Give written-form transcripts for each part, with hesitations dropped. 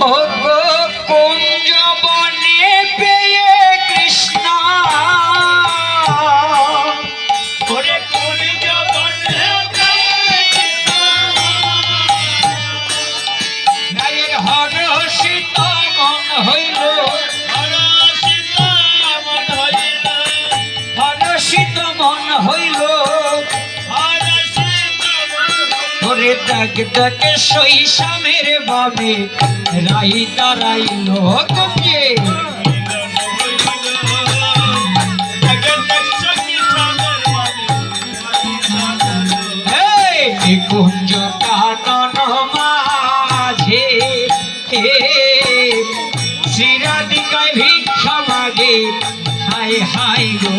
কুঞ্জ বনে পেয়ে কৃষ্ণ হরষিত মন হইল হরষিত মন হইল ওরে দেখ দেখ শৈশামের বাবে রাই দাঁড়াইল কুঞ্জে কুঞ্জ কানন মাঝে শ্রীরাধিকায় ভিক্ষা মাগে হায় হায় গো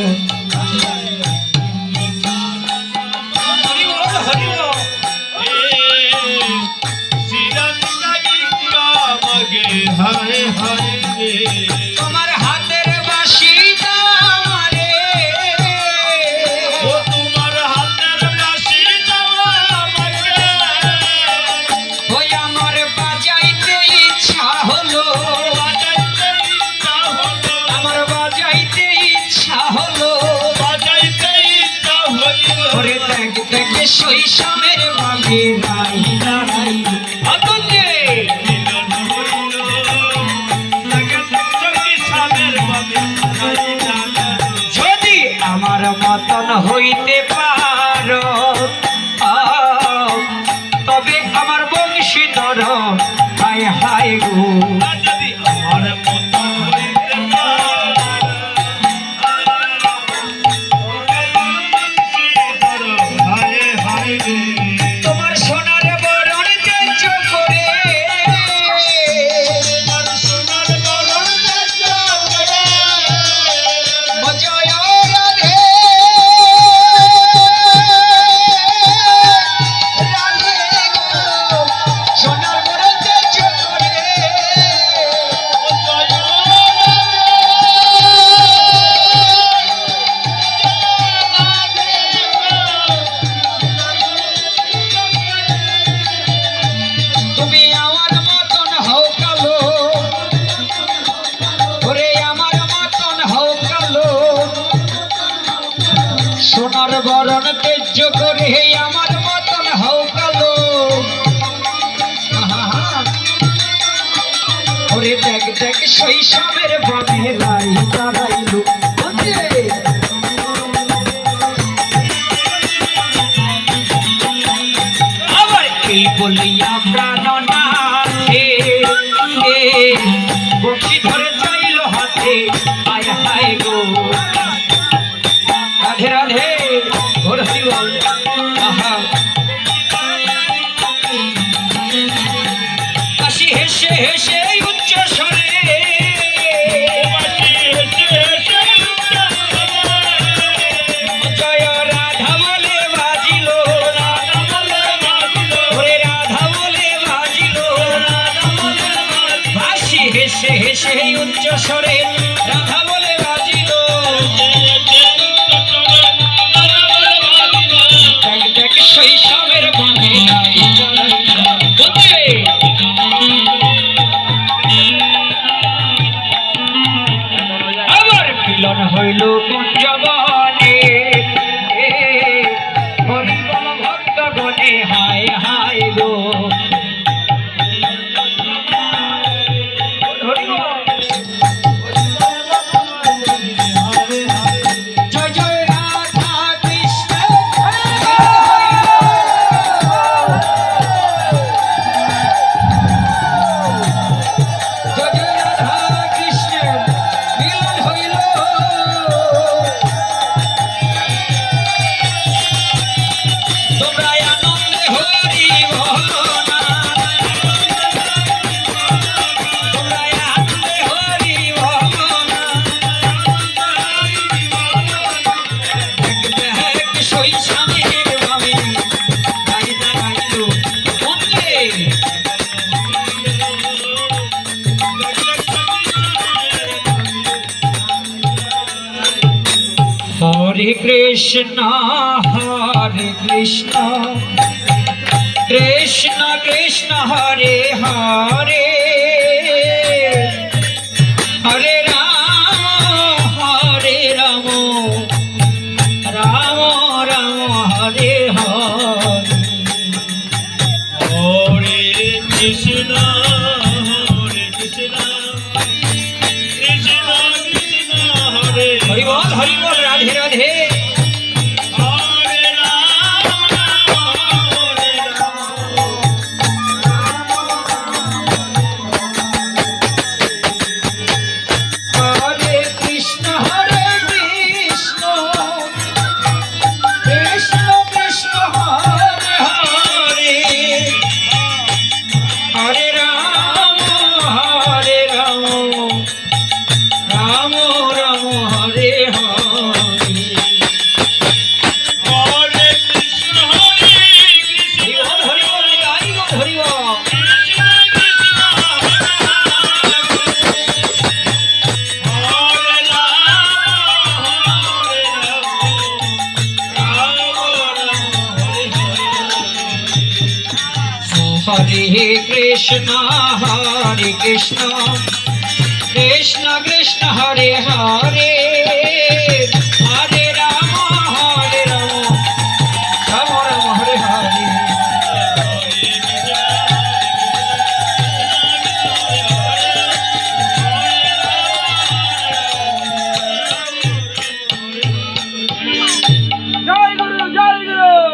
তোমার হাতের বাঁশি দামারে তোমার হাতের বাঁশি দামারে ওই আমার বাজাইতে ইচ্ছা হলো আমার বাজাইতে ইচ্ছা হলো ওরে দেখ দেখ শৈশবের বাবে রাই দাঁড়াই যদি আমার মতন হইতে পারো তবে আমার বংশীধর হায় হায় গো যদি আমার মতন হইতে তোমার সোনার বরণ তেজ করে সোনার বরণ তেজ করে আমার মতন হও কালো ওরে দেখ দেখ শৈশবের বনে রাই দাঁড়াইল আবার এই বলিয়া প্রাণনাথে বংশী ধরে চাইল হাতে হায় হায় গো রাধে রাধে হরি বল কাশি হেসে হেসে উচ্চ স্বরে জয় রাধা বলে বাজিল ওরে রাধা বলে বাজিল কাশি হেসে হেসে উচ্চ স্বরে রাধা বলে বাজিল শৈশবের বনে আবার মিলন হইল কুঞ্জ বনে হরিবল ভক্ত গণে হায় হায় গো Hare Krishna, Krishna Krishna Hare Hare হরে কৃষ্ণ কৃষ্ণ কৃষ্ণ হরে হরে হরে রাম রাম রাম হরে হরে।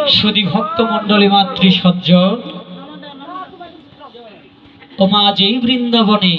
সুধী ভক্ত মন্ডলী মাতৃ সজ্জন ও মা যেই বৃন্দাবনে